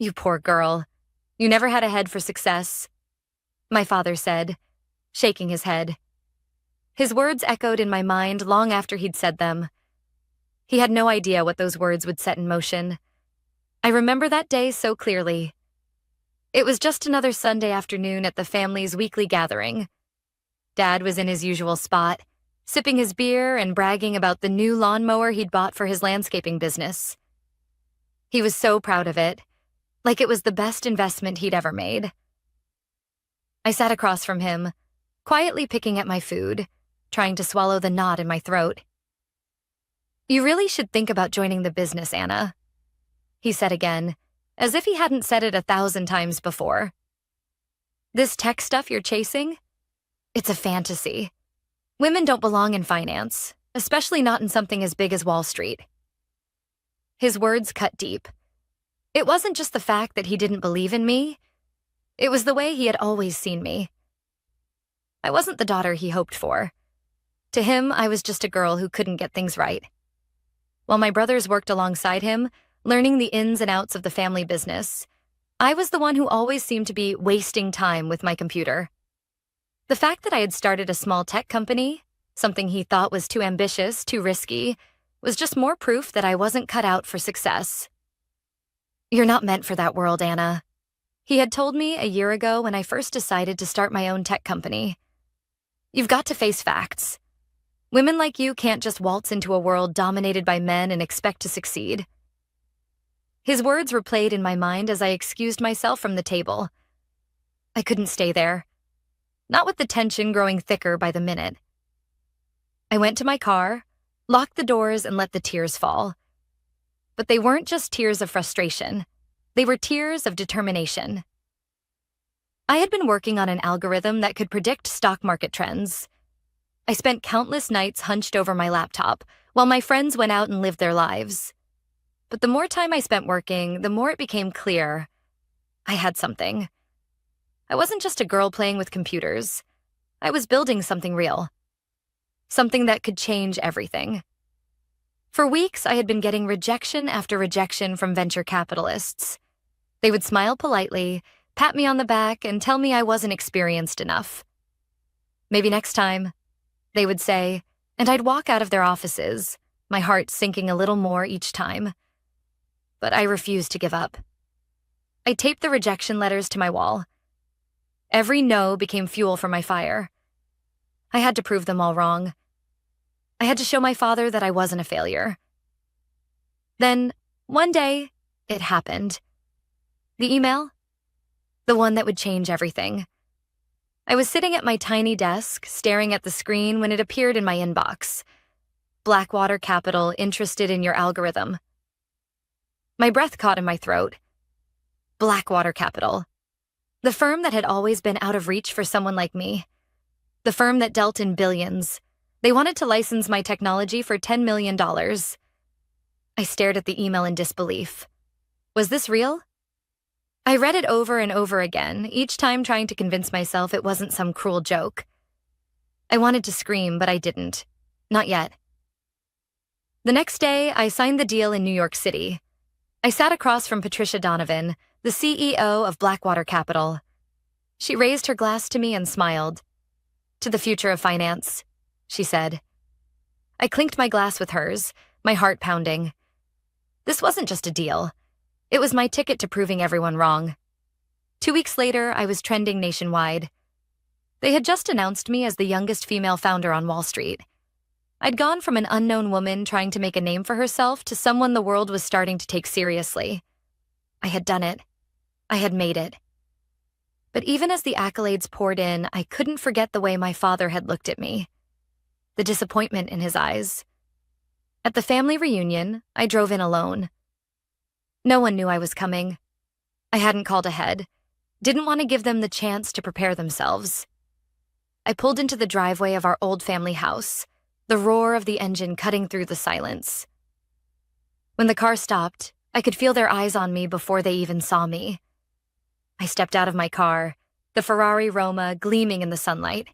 You poor girl. You never had a head for success, my father said, shaking his head. His words echoed in my mind long after he'd said them. He had no idea what those words would set in motion. I remember that day so clearly. It was just another Sunday afternoon at the family's weekly gathering. Dad was in his usual spot, sipping his beer and bragging about the new lawnmower he'd bought for his landscaping business. He was so proud of it, like it was the best investment he'd ever made. I sat across from him, quietly picking at my food, trying to swallow the knot in my throat. You really should think about joining the business, Anna, he said again, as if he hadn't said it 1,000 times before. This tech stuff you're chasing? It's a fantasy. Women don't belong in finance, especially not in something as big as Wall Street. His words cut deep. It wasn't just the fact that he didn't believe in me. It was the way he had always seen me. I wasn't the daughter he hoped for. To him, I was just a girl who couldn't get things right. While my brothers worked alongside him, learning the ins and outs of the family business, I was the one who always seemed to be wasting time with my computer. The fact that I had started a small tech company, something he thought was too ambitious, too risky, was just more proof that I wasn't cut out for success. You're not meant for that world, Anna, he had told me a year ago when I first decided to start my own tech company. You've got to face facts. Women like you can't just waltz into a world dominated by men and expect to succeed. His words replayed in my mind as I excused myself from the table. I couldn't stay there. Not with the tension growing thicker by the minute. I went to my car, locked the doors, and let the tears fall. But they weren't just tears of frustration. They were tears of determination. I had been working on an algorithm that could predict stock market trends. I spent countless nights hunched over my laptop while my friends went out and lived their lives. But the more time I spent working, the more it became clear I had something. I wasn't just a girl playing with computers. I was building something real. Something that could change everything. For weeks, I had been getting rejection after rejection from venture capitalists. They would smile politely, pat me on the back, and tell me I wasn't experienced enough. Maybe next time, they would say, and I'd walk out of their offices, my heart sinking a little more each time. But I refused to give up. I taped the rejection letters to my wall. Every no became fuel for my fire. I had to prove them all wrong. I had to show my father that I wasn't a failure. Then, one day, it happened. The email? The one that would change everything. I was sitting at my tiny desk, staring at the screen when it appeared in my inbox. Blackwater Capital interested in your algorithm. My breath caught in my throat. Blackwater Capital. The firm that had always been out of reach for someone like me. The firm that dealt in billions. They wanted to license my technology for $10 million. I stared at the email in disbelief. Was this real? I read it over and over again, each time trying to convince myself it wasn't some cruel joke. I wanted to scream, but I didn't. Not yet. The next day, I signed the deal in New York City. I sat across from Patricia Donovan, the CEO of Blackwater Capital. She raised her glass to me and smiled. To the future of finance, she said. I clinked my glass with hers, my heart pounding. This wasn't just a deal. It was my ticket to proving everyone wrong. 2 weeks later, I was trending nationwide. They had just announced me as the youngest female founder on Wall Street. I'd gone from an unknown woman trying to make a name for herself to someone the world was starting to take seriously. I had done it. I had made it. But even as the accolades poured in, I couldn't forget the way my father had looked at me. The disappointment in his eyes. At the family reunion, I drove in alone. No one knew I was coming. I hadn't called ahead. Didn't want to give them the chance to prepare themselves. I pulled into the driveway of our old family house, the roar of the engine cutting through the silence. When the car stopped, I could feel their eyes on me before they even saw me. I stepped out of my car, the Ferrari Roma gleaming in the sunlight.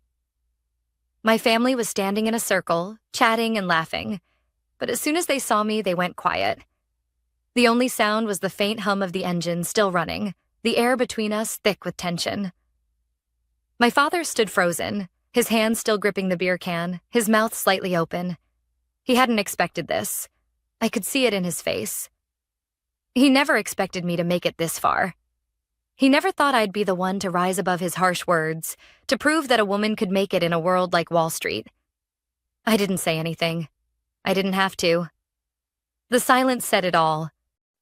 My family was standing in a circle, chatting and laughing, but as soon as they saw me, they went quiet. The only sound was the faint hum of the engine still running, the air between us thick with tension. My father stood frozen, his hand still gripping the beer can, his mouth slightly open. He hadn't expected this. I could see it in his face. He never expected me to make it this far. He never thought I'd be the one to rise above his harsh words, to prove that a woman could make it in a world like Wall Street. I didn't say anything. I didn't have to. The silence said it all.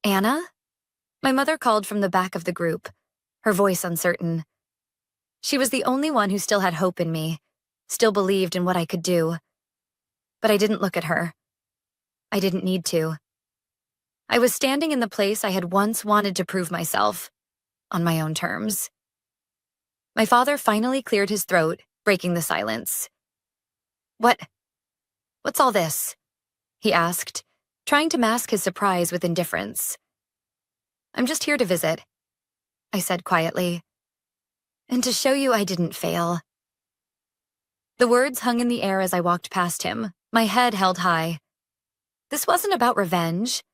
"Anna?" My mother called from the back of the group, her voice uncertain. She was the only one who still had hope in me, still believed in what I could do. But I didn't look at her. I didn't need to. I was standing in the place I had once wanted to prove myself, on my own terms. My father finally cleared his throat, breaking the silence. What's all this?" he asked, trying to mask his surprise with indifference. "I'm just here to visit," I said quietly, "and to show you I didn't fail." The words hung in the air as I walked past him, my head held high. This wasn't about revenge.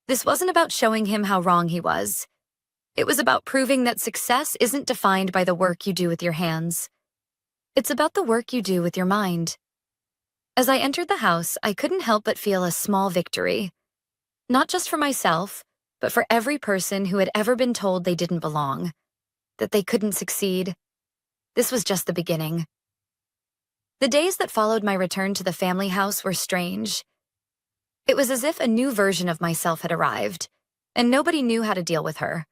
This wasn't about showing him how wrong he was. It was about proving that success isn't defined by the work you do with your hands. It's about the work you do with your mind. As I entered the house, I couldn't help but feel a small victory. Not just for myself, but for every person who had ever been told they didn't belong, that they couldn't succeed. This was just the beginning. The days that followed my return to the family house were strange. It was as if a new version of myself had arrived, and nobody knew how to deal with her.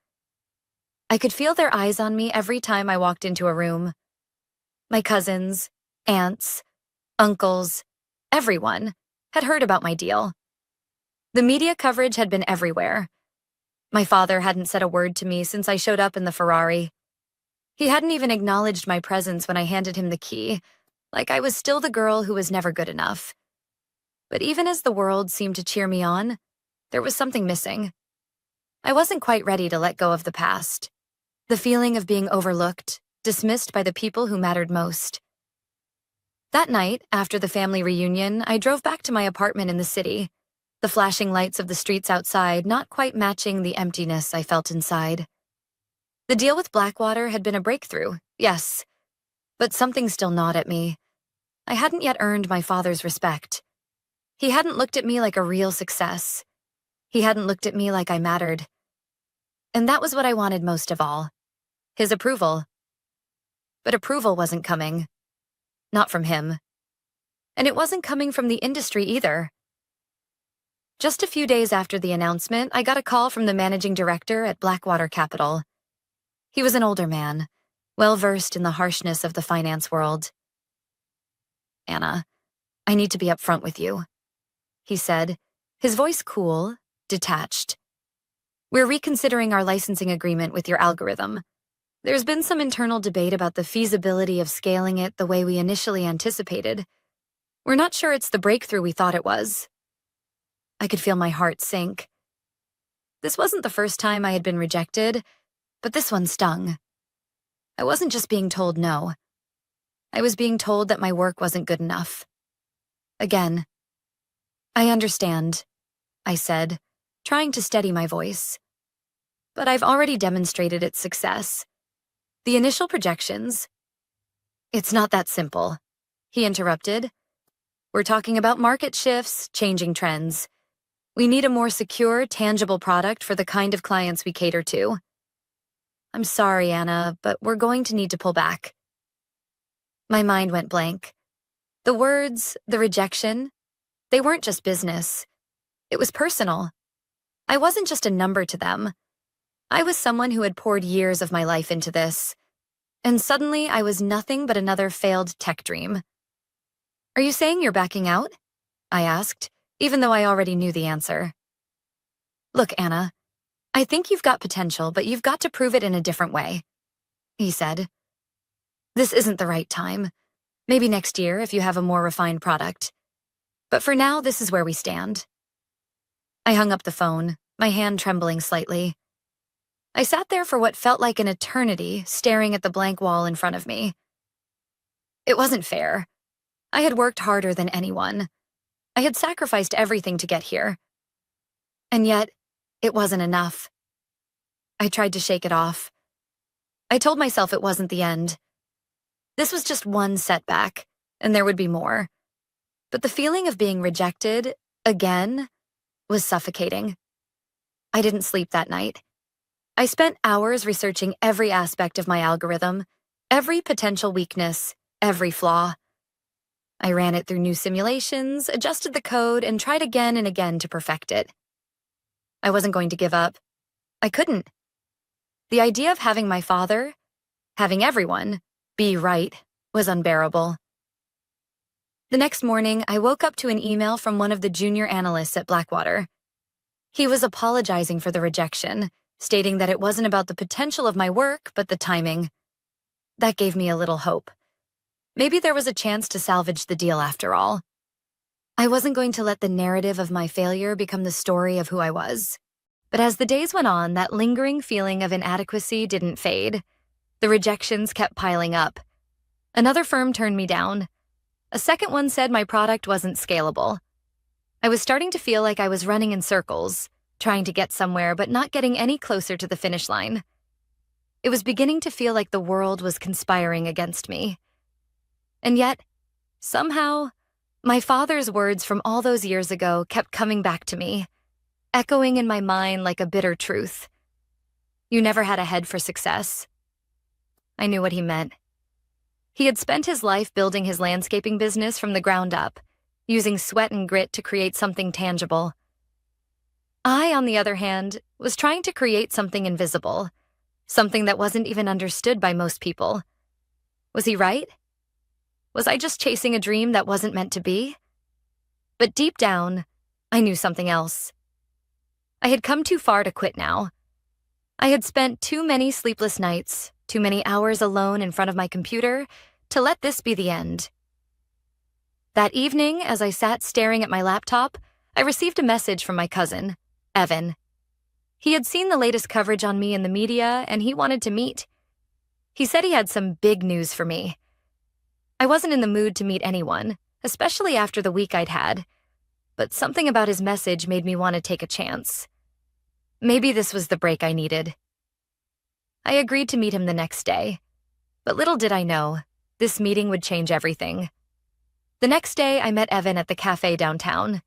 I could feel their eyes on me every time I walked into a room. My cousins, aunts, uncles, everyone had heard about my deal. The media coverage had been everywhere. My father hadn't said a word to me since I showed up in the Ferrari. He hadn't even acknowledged my presence when I handed him the key, like I was still the girl who was never good enough. But even as the world seemed to cheer me on, there was something missing. I wasn't quite ready to let go of the past. The feeling of being overlooked, dismissed by the people who mattered most. That night, after the family reunion, I drove back to my apartment in the city, the flashing lights of the streets outside not quite matching the emptiness I felt inside. The deal with Blackwater had been a breakthrough, yes, but something still gnawed at me. I hadn't yet earned my father's respect. He hadn't looked at me like a real success. He hadn't looked at me like I mattered. And that was what I wanted most of all, his approval. But approval wasn't coming. Not from him. And it wasn't coming from the industry either. Just a few days after the announcement, I got a call from the managing director at Blackwater Capital. He was an older man, well-versed in the harshness of the finance world. "Anna, I need to be upfront with you," he said, his voice cool, detached. "We're reconsidering our licensing agreement with your algorithm. There's been some internal debate about the feasibility of scaling it the way we initially anticipated. We're not sure it's the breakthrough we thought it was." I could feel my heart sink. This wasn't the first time I had been rejected, but this one stung. I wasn't just being told no. I was being told that my work wasn't good enough. Again. "I understand," I said, trying to steady my voice. "But I've already demonstrated its success. The initial projections—" "It's not that simple," he interrupted. "We're talking about market shifts, changing trends. We need a more secure, tangible product for the kind of clients we cater to. I'm sorry, Anna, but we're going to need to pull back." My mind went blank. The words, the rejection, they weren't just business. It was personal. I wasn't just a number to them. I was someone who had poured years of my life into this. And suddenly I was nothing but another failed tech dream. "Are you saying you're backing out?" I asked, even though I already knew the answer. "Look, Anna, I think you've got potential, but you've got to prove it in a different way," he said. "This isn't the right time. Maybe next year if you have a more refined product. But for now, this is where we stand." I hung up the phone, my hand trembling slightly. I sat there for what felt like an eternity, staring at the blank wall in front of me. It wasn't fair. I had worked harder than anyone. I had sacrificed everything to get here. And yet, It wasn't enough. I tried to shake it off. I told myself it wasn't the end. This was just one setback, and there would be more. But the feeling of being rejected, again, was suffocating. I didn't sleep that night. I spent hours researching every aspect of my algorithm, every potential weakness, every flaw. I ran it through new simulations, adjusted the code, and tried again and again to perfect it. I wasn't going to give up. I couldn't. The idea of having my father, having everyone, be right was unbearable. The next morning, I woke up to an email from one of the junior analysts at Blackwater. He was apologizing for the rejection, stating that it wasn't about the potential of my work, but the timing. That gave me a little hope. Maybe there was a chance to salvage the deal after all. I wasn't going to let the narrative of my failure become the story of who I was. But as the days went on, that lingering feeling of inadequacy didn't fade. The rejections kept piling up. Another firm turned me down. A second one said my product wasn't scalable. I was starting to feel like I was running in circles, trying to get somewhere but not getting any closer to the finish line. It was beginning to feel like the world was conspiring against me. And yet, somehow, my father's words from all those years ago kept coming back to me, echoing in my mind like a bitter truth. You never had a head for success. I knew what he meant. He had spent his life building his landscaping business from the ground up, using sweat and grit to create something tangible. I, on the other hand, was trying to create something invisible, something that wasn't even understood by most people. Was he right? Was I just chasing a dream that wasn't meant to be? But deep down, I knew something else. I had come too far to quit now. I had spent too many sleepless nights, too many hours alone in front of my computer, to let this be the end. That evening, as I sat staring at my laptop, I received a message from my cousin, Evan. He had seen the latest coverage on me in the media, and he wanted to meet. He said he had some big news for me. I wasn't in the mood to meet anyone, especially after the week I'd had, but something about his message made me want to take a chance. Maybe this was the break I needed. I agreed to meet him the next day, but little did I know, this meeting would change everything. The next day, I met Evan at the cafe downtown.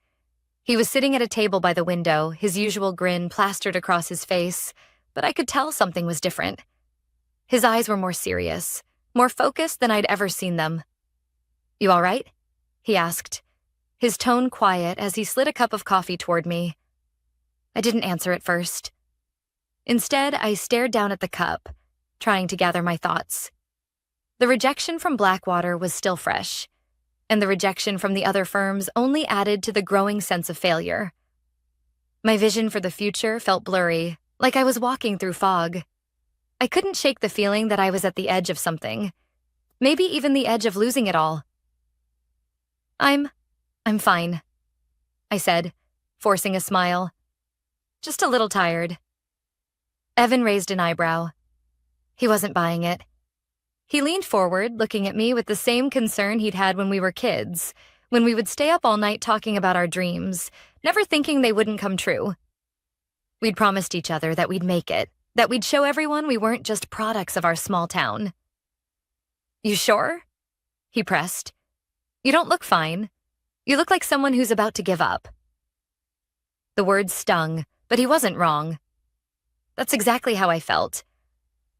He was sitting at a table by the window, his usual grin plastered across his face, but I could tell something was different. His eyes were more serious, more focused than I'd ever seen them. "You all right?" he asked, his tone quiet as he slid a cup of coffee toward me. I didn't answer at first. Instead, I stared down at the cup, trying to gather my thoughts. The rejection from Blackwater was still fresh, and the rejection from the other firms only added to the growing sense of failure. My vision for the future felt blurry, like I was walking through fog. I couldn't shake the feeling that I was at the edge of something, maybe even the edge of losing it all. I'm fine," I said, forcing a smile. "Just a little tired." Evan raised an eyebrow. He wasn't buying it. He leaned forward, looking at me with the same concern he'd had when we were kids, when we would stay up all night talking about our dreams, never thinking they wouldn't come true. We'd promised each other that we'd make it, that we'd show everyone we weren't just products of our small town. "You sure?" he pressed. "You don't look fine. You look like someone who's about to give up." The words stung, but he wasn't wrong. That's exactly how I felt.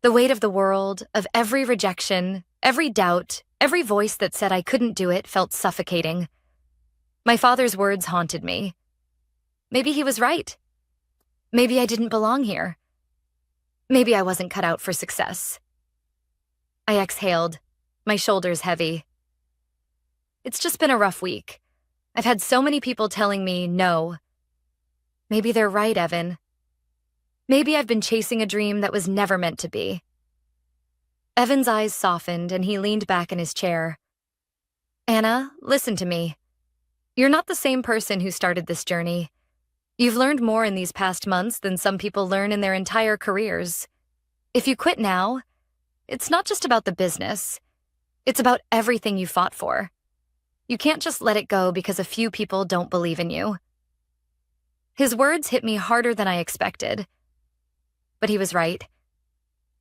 The weight of the world, of every rejection, every doubt, every voice that said I couldn't do it felt suffocating. My father's words haunted me. Maybe he was right. Maybe I didn't belong here. Maybe I wasn't cut out for success. I exhaled, my shoulders heavy. It's just been a rough week. I've had so many people telling me no. Maybe they're right, Evan. Maybe I've been chasing a dream that was never meant to be. Evan's eyes softened and he leaned back in his chair. "Anna, listen to me. You're not the same person who started this journey. You've learned more in these past months than some people learn in their entire careers. If you quit now, it's not just about the business. It's about everything you fought for. You can't just let it go because a few people don't believe in you." His words hit me harder than I expected. But he was right.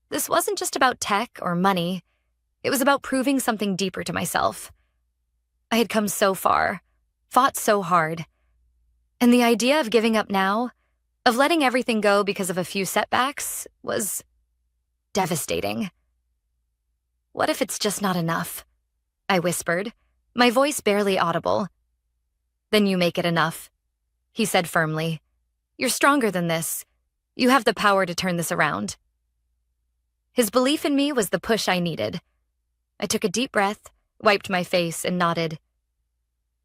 This wasn't just about tech or money. It was about proving something deeper to myself. I had come so far, fought so hard. And the idea of giving up now, of letting everything go because of a few setbacks, was devastating. What if it's just not enough? I whispered, my voice barely audible. Then you make it enough, he said firmly. You're stronger than this. You have the power to turn this around. His belief in me was the push I needed. I took a deep breath, wiped my face, and nodded.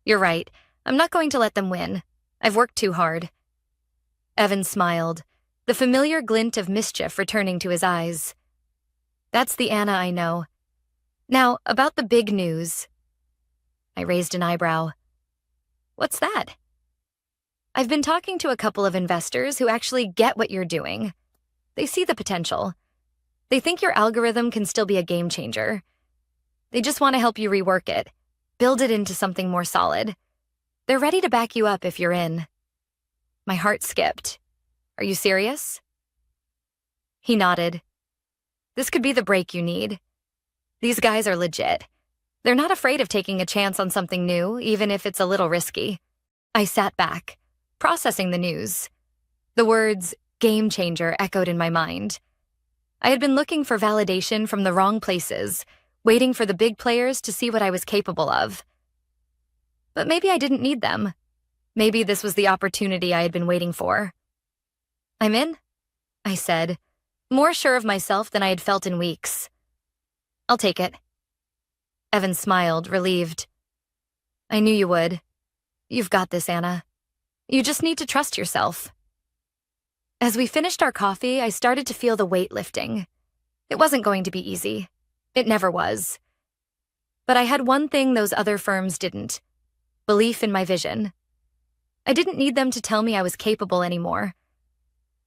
You're right. I'm not going to let them win. I've worked too hard. Evan smiled, the familiar glint of mischief returning to his eyes. That's the Anna I know. Now, about the big news. I raised an eyebrow. What's that? I've been talking to a couple of investors who actually get what you're doing. They see the potential. They think your algorithm can still be a game changer. They just want to help you rework it, build it into something more solid. They're ready to back you up if you're in. My heart skipped. Are you serious? He nodded. This could be the break you need. These guys are legit. They're not afraid of taking a chance on something new, even if it's a little risky. I sat back, processing the news. The words game changer echoed in my mind. I had been looking for validation from the wrong places, waiting for the big players to see what I was capable of. But maybe I didn't need them. Maybe this was the opportunity I had been waiting for. I'm in, I said, more sure of myself than I had felt in weeks. I'll take it. Evan smiled, relieved. I knew you would. You've got this, Anna. You just need to trust yourself. As we finished our coffee, I started to feel the weight lifting. It wasn't going to be easy. It never was. But I had one thing those other firms didn't: belief in my vision. I didn't need them to tell me I was capable anymore.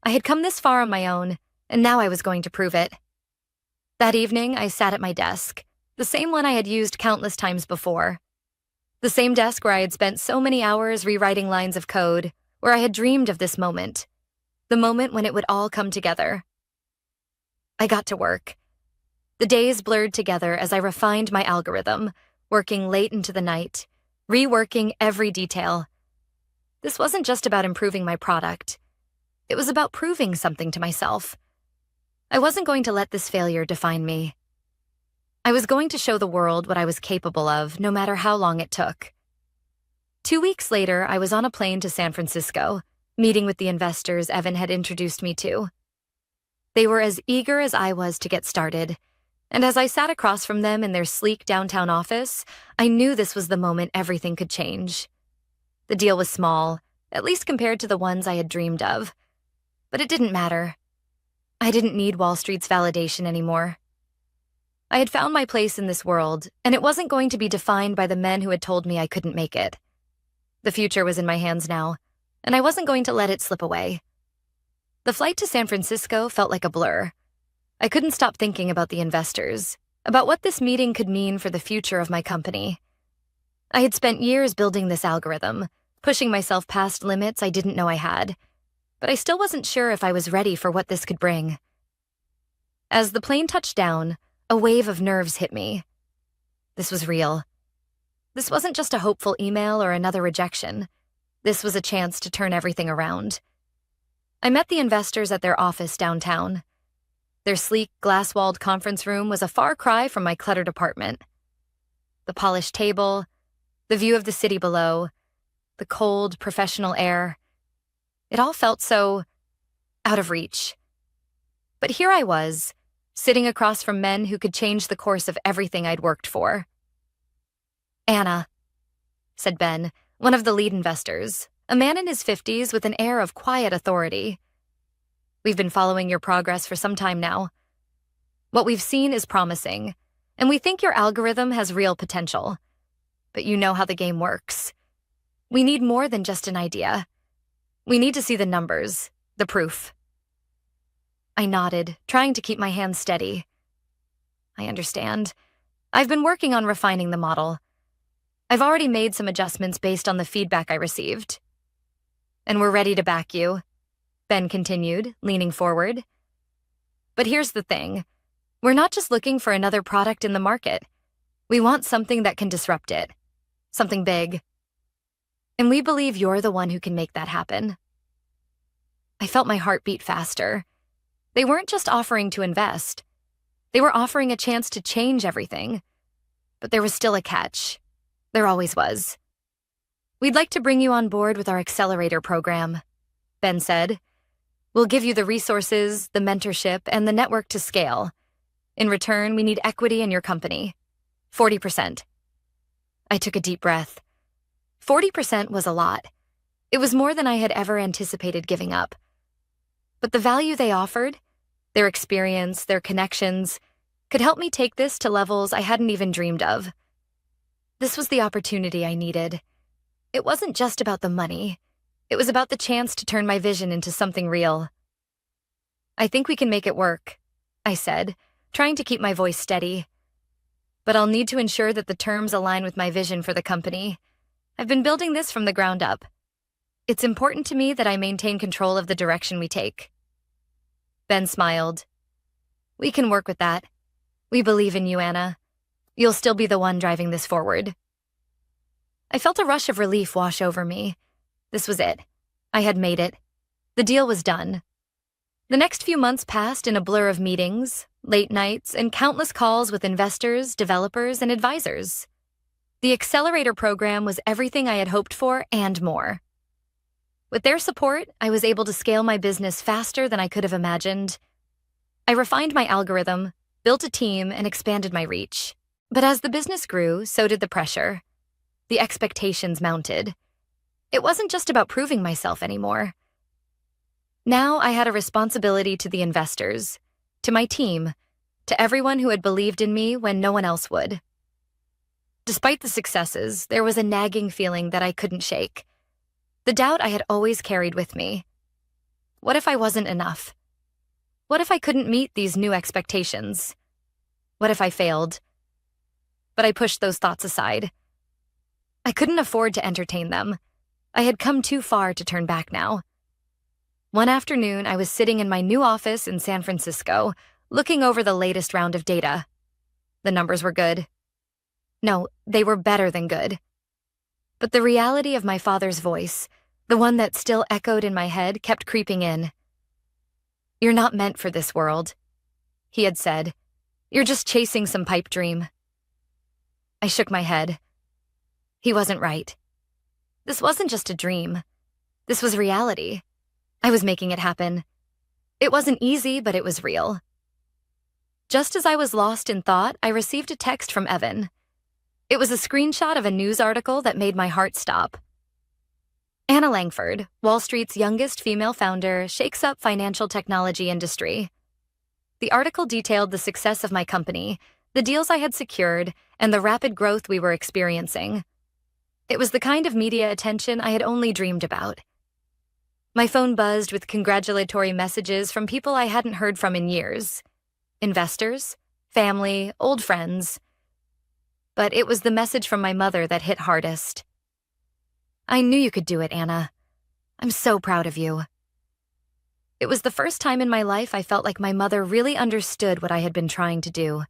I had come this far on my own, and now I was going to prove it. That evening, I sat at my desk, the same one I had used countless times before. The same desk where I had spent so many hours rewriting lines of code, where I had dreamed of this moment, the moment when it would all come together. I got to work. The days blurred together as I refined my algorithm, working late into the night, reworking every detail. This wasn't just about improving my product. It was about proving something to myself. I wasn't going to let this failure define me. I was going to show the world what I was capable of, no matter how long it took. 2 weeks later, I was on a plane to San Francisco, meeting with the investors Evan had introduced me to. They were as eager as I was to get started, and as I sat across from them in their sleek downtown office, I knew this was the moment everything could change. The deal was small, at least compared to the ones I had dreamed of. But it didn't matter. I didn't need Wall Street's validation anymore. I had found my place in this world, and it wasn't going to be defined by the men who had told me I couldn't make it. The future was in my hands now, and I wasn't going to let it slip away. The flight to San Francisco felt like a blur. I couldn't stop thinking about the investors, about what this meeting could mean for the future of my company. I had spent years building this algorithm, pushing myself past limits I didn't know I had, but I still wasn't sure if I was ready for what this could bring. As the plane touched down, a wave of nerves hit me. This was real. This wasn't just a hopeful email or another rejection. This was a chance to turn everything around. I met the investors at their office downtown. Their sleek, glass-walled conference room was a far cry from my cluttered apartment. The polished table, the view of the city below, the cold, professional air. It all felt so out of reach. But here I was, sitting across from men who could change the course of everything I'd worked for. Anna, said Ben, one of the lead investors, a man in his 50s with an air of quiet authority. We've been following your progress for some time now. What we've seen is promising, and we think your algorithm has real potential. But you know how the game works. We need more than just an idea. We need to see the numbers, the proof. I nodded, trying to keep my hands steady. I understand. I've been working on refining the model. I've already made some adjustments based on the feedback I received. and we're ready to back you," Ben continued, leaning forward. "But here's the thing. We're not just looking for another product in the market. We want something that can disrupt it. Something big. And we believe you're the one who can make that happen." I felt my heart beat faster. They weren't just offering to invest. They were offering a chance to change everything. But there was still a catch. There always was. "We'd like to bring you on board with our accelerator program," Ben said. "We'll give you the resources, the mentorship, and the network to scale. In return, we need equity in your company. 40%. I took a deep breath. 40% was a lot. It was more than I had ever anticipated giving up. But the value they offered, their experience, their connections, could help me take this to levels I hadn't even dreamed of. This was the opportunity I needed. It wasn't just about the money. It was about the chance to turn my vision into something real. "I think we can make it work," I said, trying to keep my voice steady. "But I'll need to ensure that the terms align with my vision for the company. I've been building this from the ground up. It's important to me that I maintain control of the direction we take." Ben smiled. "We can work with that. We believe in you, Anna. You'll still be the one driving this forward." I felt a rush of relief wash over me. This was it. I had made it. The deal was done. The next few months passed in a blur of meetings, late nights, and countless calls with investors, developers, and advisors. The accelerator program was everything I had hoped for and more. With their support, I was able to scale my business faster than I could have imagined. I refined my algorithm, built a team, and expanded my reach. But as the business grew, so did the pressure. The expectations mounted. It wasn't just about proving myself anymore. Now I had a responsibility to the investors, to my team, to everyone who had believed in me when no one else would. Despite the successes, there was a nagging feeling that I couldn't shake. The doubt I had always carried with me. What if I wasn't enough? What if I couldn't meet these new expectations? What if I failed? But I pushed those thoughts aside. I couldn't afford to entertain them. I had come too far to turn back now. One afternoon, I was sitting in my new office in San Francisco, looking over the latest round of data. The numbers were good. No, they were better than good. But the reality of my father's voice, the one that still echoed in my head, kept creeping in. "You're not meant for this world," he had said. "You're just chasing some pipe dream." I shook my head. He wasn't right. This wasn't just a dream. This was reality. I was making it happen. It wasn't easy, but it was real. Just as I was lost in thought, I received a text from Evan. It was a screenshot of a news article that made my heart stop. "Anna Langford, Wall Street's youngest female founder, shakes up financial technology industry." The article detailed the success of my company, the deals I had secured, and the rapid growth we were experiencing. It was the kind of media attention I had only dreamed about. My phone buzzed with congratulatory messages from people I hadn't heard from in years. Investors, family, old friends. But it was the message from my mother that hit hardest. "I knew you could do it, Anna. I'm so proud of you." It was the first time in my life I felt like my mother really understood what I had been trying to do.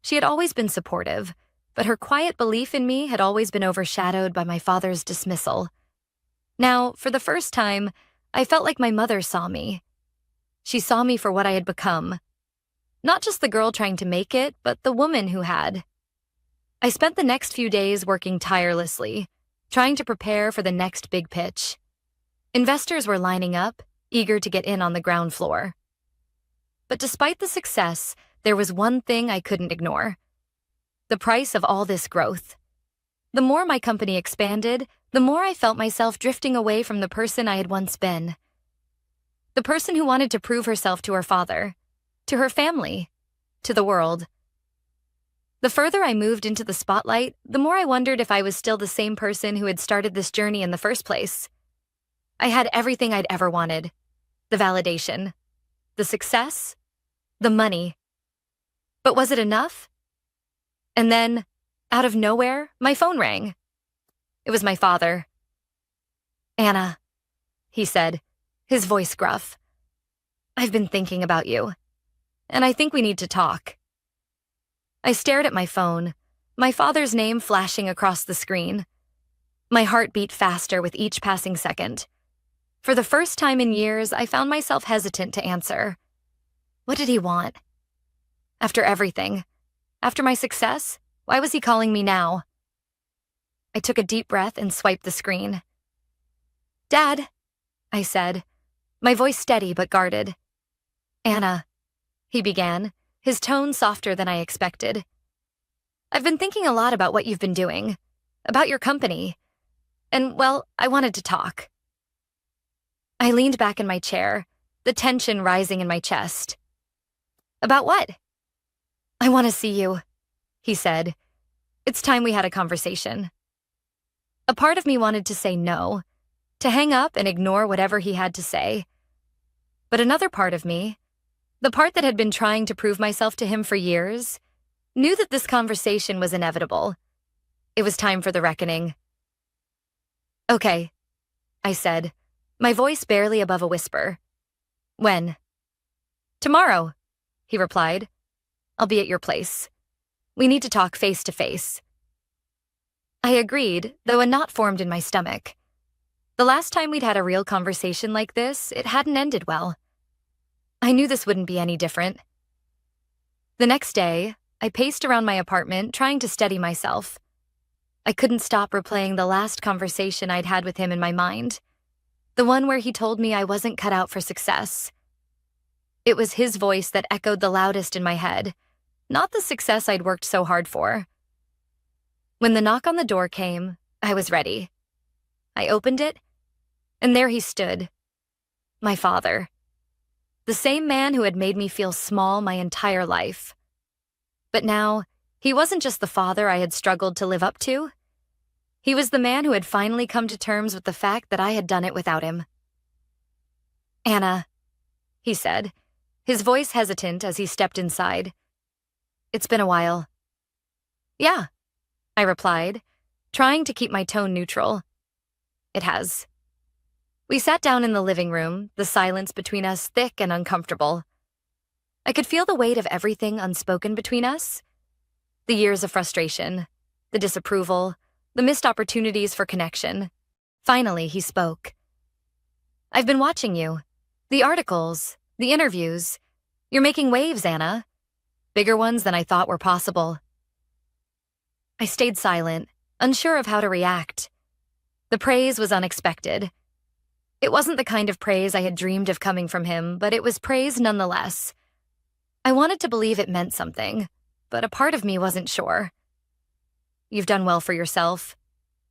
She had always been supportive, but her quiet belief in me had always been overshadowed by my father's dismissal. Now, for the first time, I felt like my mother saw me. She saw me for what I had become. Not just the girl trying to make it, but the woman who had. I spent the next few days working tirelessly, trying to prepare for the next big pitch. Investors were lining up, eager to get in on the ground floor. But despite the success, there was one thing I couldn't ignore: the price of all this growth. The more my company expanded, the more I felt myself drifting away from the person I had once been. The person who wanted to prove herself to her father, to her family, to the world. The further I moved into the spotlight, the more I wondered if I was still the same person who had started this journey in the first place. I had everything I'd ever wanted: the validation, the success, the money. But was it enough? And then, out of nowhere, my phone rang. It was my father. "Anna, he said, his voice gruff. I've been thinking about you, and I think we need to talk. I stared at my phone, my father's name flashing across the screen. My heart beat faster with each passing second. For the first time in years, I found myself hesitant to answer. What did he want? After everything, after my success, why was he calling me now? I took a deep breath and swiped the screen. Dad, I said, my voice steady but guarded. Anna, he began, his tone softer than I expected. I've been thinking a lot about what you've been doing, about your company, and, well, I wanted to talk. I leaned back in my chair, the tension rising in my chest. About what? I want to see you, he said. It's time we had a conversation. A part of me wanted to say no, to hang up and ignore whatever he had to say. But another part of me, the part that had been trying to prove myself to him for years, knew that this conversation was inevitable. It was time for the reckoning. Okay, I said, my voice barely above a whisper. When? Tomorrow, he replied. I'll be at your place. We need to talk face to face. I agreed, though a knot formed in my stomach. The last time we'd had a real conversation like this, it hadn't ended well. I knew this wouldn't be any different. The next day, I paced around my apartment, trying to steady myself. I couldn't stop replaying the last conversation I'd had with him in my mind, the one where he told me I wasn't cut out for success. It was his voice that echoed the loudest in my head, not the success I'd worked so hard for. When the knock on the door came, I was ready. I opened it, and there he stood, my father. The same man who had made me feel small my entire life. But now, he wasn't just the father I had struggled to live up to. He was the man who had finally come to terms with the fact that I had done it without him. Anna, he said, his voice hesitant as he stepped inside. It's been a while. Yeah, I replied, trying to keep my tone neutral. It has. We sat down in the living room, the silence between us thick and uncomfortable. I could feel the weight of everything unspoken between us. The years of frustration, the disapproval, the missed opportunities for connection. Finally, he spoke. I've been watching you. The articles, the interviews. You're making waves, Anna. Bigger ones than I thought were possible. I stayed silent, unsure of how to react. The praise was unexpected. It wasn't the kind of praise I had dreamed of coming from him, but it was praise nonetheless. I wanted to believe it meant something, but a part of me wasn't sure. You've done well for yourself,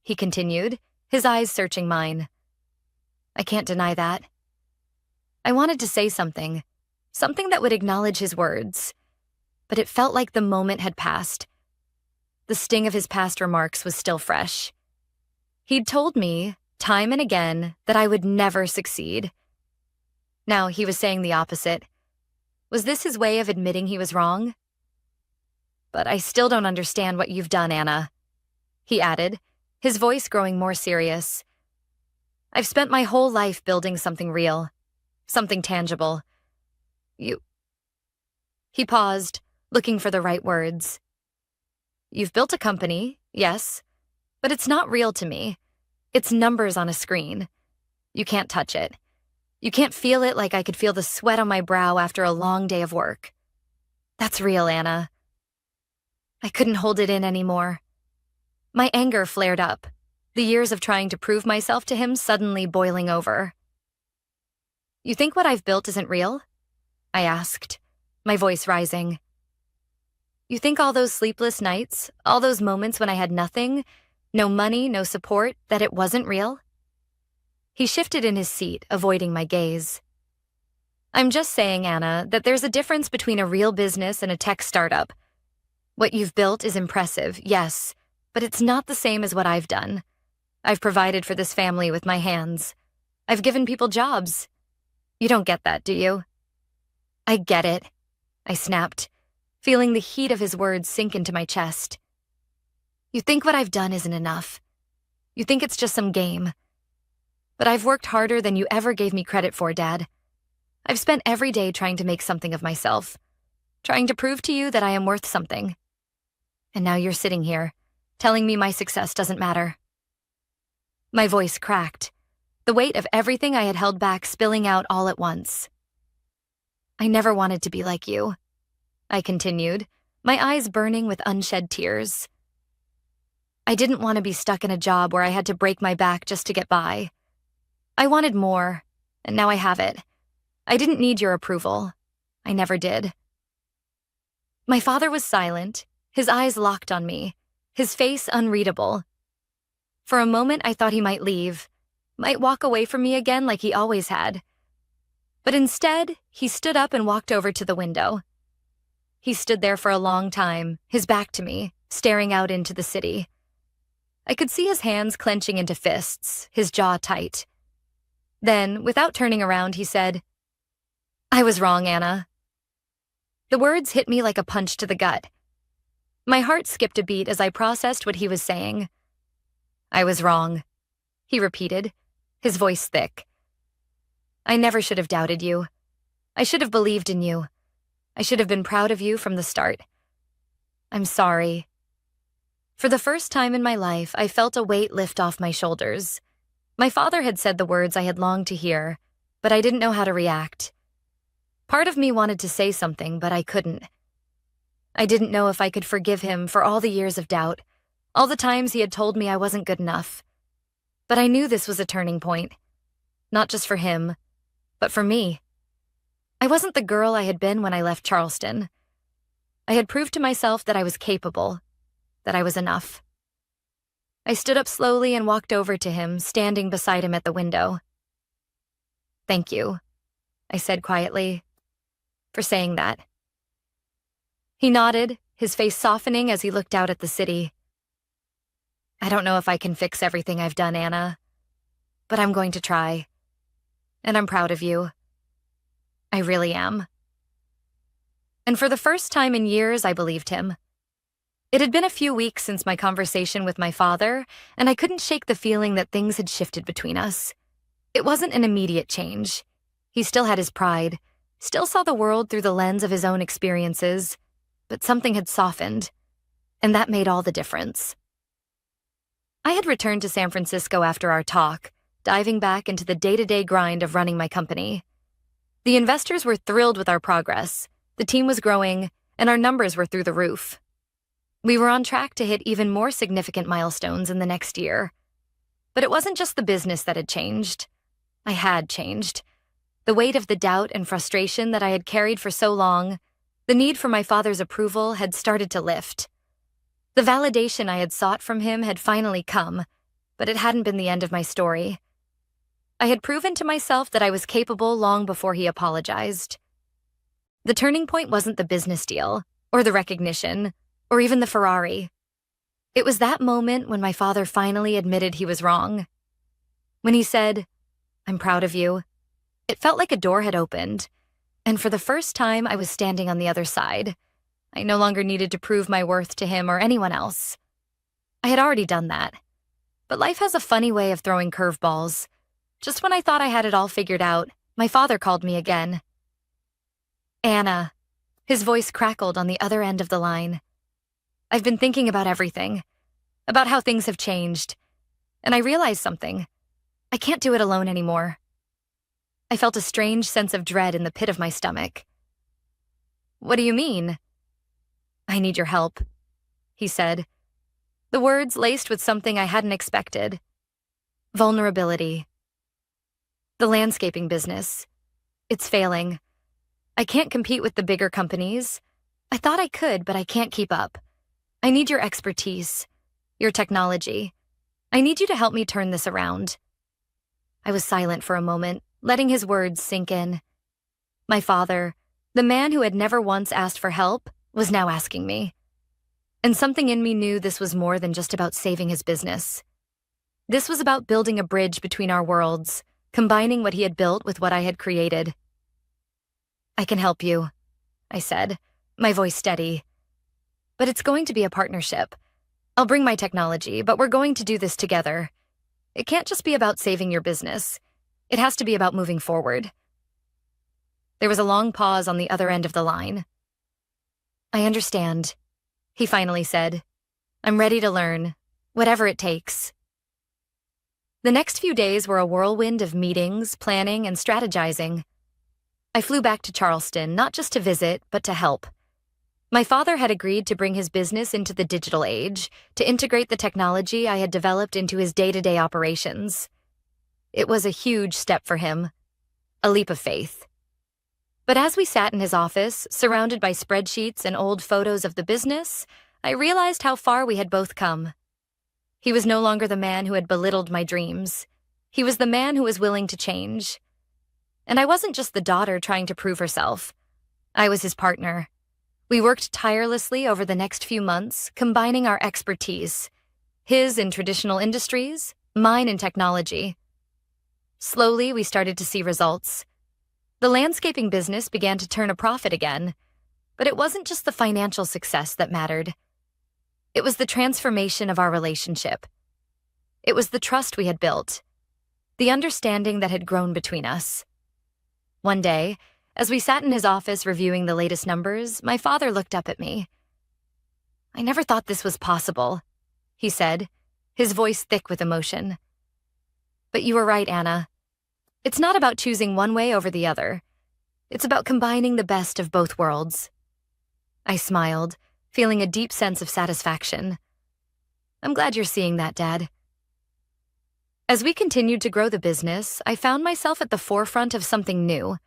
he continued, his eyes searching mine. I can't deny that. I wanted to say something that would acknowledge his words, but it felt like the moment had passed. The sting of his past remarks was still fresh. He'd told me, time and again, that I would never succeed. Now he was saying the opposite. Was this his way of admitting he was wrong? But I still don't understand what you've done, Anna, he added, his voice growing more serious. I've spent my whole life building something real, something tangible. He paused, looking for the right words. You've built a company, yes, but it's not real to me. It's numbers on a screen. You can't touch it. You can't feel it like I could feel the sweat on my brow after a long day of work. That's real, Anna. I couldn't hold it in anymore. My anger flared up, the years of trying to prove myself to him suddenly boiling over. You think what I've built isn't real? I asked, my voice rising. You think all those sleepless nights, all those moments when I had nothing, no money, no support, that it wasn't real? He shifted in his seat, avoiding my gaze. I'm just saying, Anna, that there's a difference between a real business and a tech startup. What you've built is impressive, yes, but it's not the same as what I've done. I've provided for this family with my hands. I've given people jobs. You don't get that, do you? I get it, I snapped, feeling the heat of his words sink into my chest. You think what I've done isn't enough. You think it's just some game. But I've worked harder than you ever gave me credit for, Dad. I've spent every day trying to make something of myself, trying to prove to you that I am worth something. And now you're sitting here, telling me my success doesn't matter." My voice cracked, the weight of everything I had held back spilling out all at once. "I never wanted to be like you," I continued, my eyes burning with unshed tears. "I didn't want to be stuck in a job where I had to break my back just to get by. I wanted more, and now I have it. I didn't need your approval. I never did." My father was silent, his eyes locked on me, his face unreadable. For a moment, I thought he might leave, might walk away from me again like he always had. But instead, he stood up and walked over to the window. He stood there for a long time, his back to me, staring out into the city. I could see his hands clenching into fists, his jaw tight. Then, without turning around, he said, "I was wrong, Anna." The words hit me like a punch to the gut. My heart skipped a beat as I processed what he was saying. "I was wrong," he repeated, his voice thick. "I never should have doubted you. I should have believed in you. I should have been proud of you from the start. I'm sorry." For the first time in my life, I felt a weight lift off my shoulders. My father had said the words I had longed to hear, but I didn't know how to react. Part of me wanted to say something, but I couldn't. I didn't know if I could forgive him for all the years of doubt, all the times he had told me I wasn't good enough. But I knew this was a turning point. Not just for him, but for me. I wasn't the girl I had been when I left Charleston. I had proved to myself that I was capable, that I was enough. I stood up slowly and walked over to him, standing beside him at the window. "Thank you," I said quietly, "for saying that." He nodded, his face softening as he looked out at the city. "I don't know if I can fix everything I've done, Anna, but I'm going to try. And I'm proud of you. I really am." And for the first time in years, I believed him. It had been a few weeks since my conversation with my father, and I couldn't shake the feeling that things had shifted between us. It wasn't an immediate change. He still had his pride, still saw the world through the lens of his own experiences, but something had softened, and that made all the difference. I had returned to San Francisco after our talk, diving back into the day-to-day grind of running my company. The investors were thrilled with our progress, the team was growing, and our numbers were through the roof. We were on track to hit even more significant milestones in the next year. But it wasn't just the business that had changed. I had changed. The weight of the doubt and frustration that I had carried for so long, the need for my father's approval had started to lift. The validation I had sought from him had finally come, but it hadn't been the end of my story. I had proven to myself that I was capable long before he apologized. The turning point wasn't the business deal, or the recognition, or even the Ferrari. It was that moment when my father finally admitted he was wrong. When he said, "I'm proud of you," it felt like a door had opened, and for the first time I was standing on the other side. I no longer needed to prove my worth to him or anyone else. I had already done that. But life has a funny way of throwing curveballs. Just when I thought I had it all figured out, my father called me again. "Anna." His voice crackled on the other end of the line. "I've been thinking about everything, about how things have changed, and I realized something. I can't do it alone anymore." I felt a strange sense of dread in the pit of my stomach. "What do you mean?" "I need your help," he said, the words laced with something I hadn't expected. Vulnerability. The landscaping business. It's failing. I can't compete with the bigger companies. I thought I could, but I can't keep up. I need your expertise, your technology. I need you to help me turn this around. I was silent for a moment, letting his words sink in. My father, the man who had never once asked for help, was now asking me. And something in me knew this was more than just about saving his business. This was about building a bridge between our worlds, combining what he had built with what I had created. "I can help you," I said, my voice steady. "But it's going to be a partnership. I'll bring my technology, but we're going to do this together. It can't just be about saving your business. It has to be about moving forward. There was a long pause on the other end of the line. I understand, he finally said. I'm ready to learn, whatever it takes. The next few days were a whirlwind of meetings, planning, and strategizing. I flew back to Charleston, not just to visit, but to help. My father had agreed to bring his business into the digital age, to integrate the technology I had developed into his day-to-day operations. It was a huge step for him, a leap of faith. But as we sat in his office, surrounded by spreadsheets and old photos of the business, I realized how far we had both come. He was no longer the man who had belittled my dreams. He was the man who was willing to change. And I wasn't just the daughter trying to prove herself. I was his partner. We worked tirelessly over the next few months, combining our expertise, his in traditional industries, mine in technology. Slowly, we started to see results. The landscaping business began to turn a profit again, but it wasn't just the financial success that mattered. It was the transformation of our relationship. It was the trust we had built, the understanding that had grown between us. One day, as we sat in his office reviewing the latest numbers, my father looked up at me. I never thought this was possible, he said, his voice thick with emotion. But you were right, Anna. It's not about choosing one way over the other. It's about combining the best of both worlds. I smiled, feeling a deep sense of satisfaction. I'm glad you're seeing that, Dad. As we continued to grow the business, I found myself at the forefront of something new.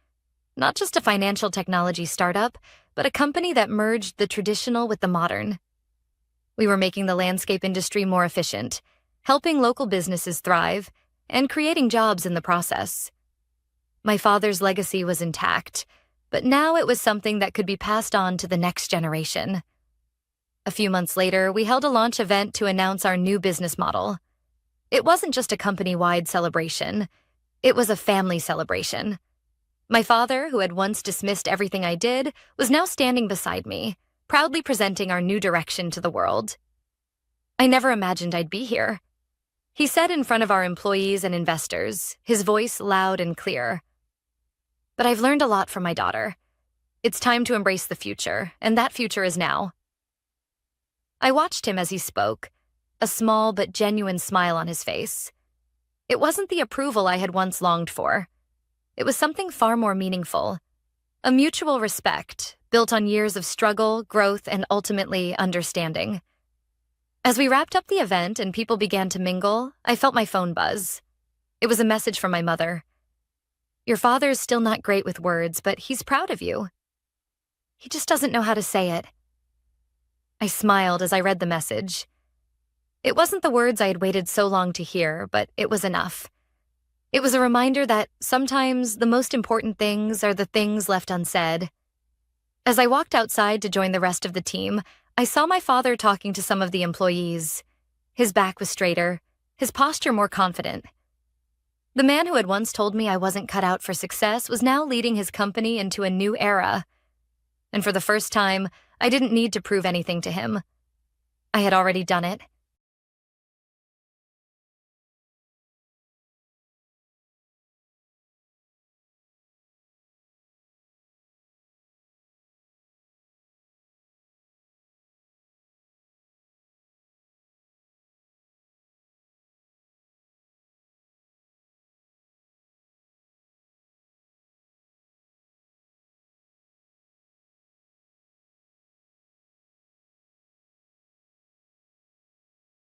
Not just a financial technology startup, but a company that merged the traditional with the modern. We were making the landscape industry more efficient, helping local businesses thrive, and creating jobs in the process. My father's legacy was intact, but now it was something that could be passed on to the next generation. A few months later, we held a launch event to announce our new business model. It wasn't just a company-wide celebration. It was a family celebration. My father, who had once dismissed everything I did, was now standing beside me, proudly presenting our new direction to the world. I never imagined I'd be here, he said in front of our employees and investors, his voice loud and clear. But I've learned a lot from my daughter. It's time to embrace the future, and that future is now. I watched him as he spoke, a small but genuine smile on his face. It wasn't the approval I had once longed for. It was something far more meaningful, a mutual respect built on years of struggle, growth, and ultimately understanding. As we wrapped up the event and people began to mingle, I felt my phone buzz. It was a message from my mother. Your father's still not great with words, but he's proud of you. He just doesn't know how to say it. I smiled as I read the message. It wasn't the words I had waited so long to hear, but it was enough. It was a reminder that sometimes the most important things are the things left unsaid. As I walked outside to join the rest of the team, I saw my father talking to some of the employees. His back was straighter, his posture more confident. The man who had once told me I wasn't cut out for success was now leading his company into a new era. And for the first time, I didn't need to prove anything to him. I had already done it.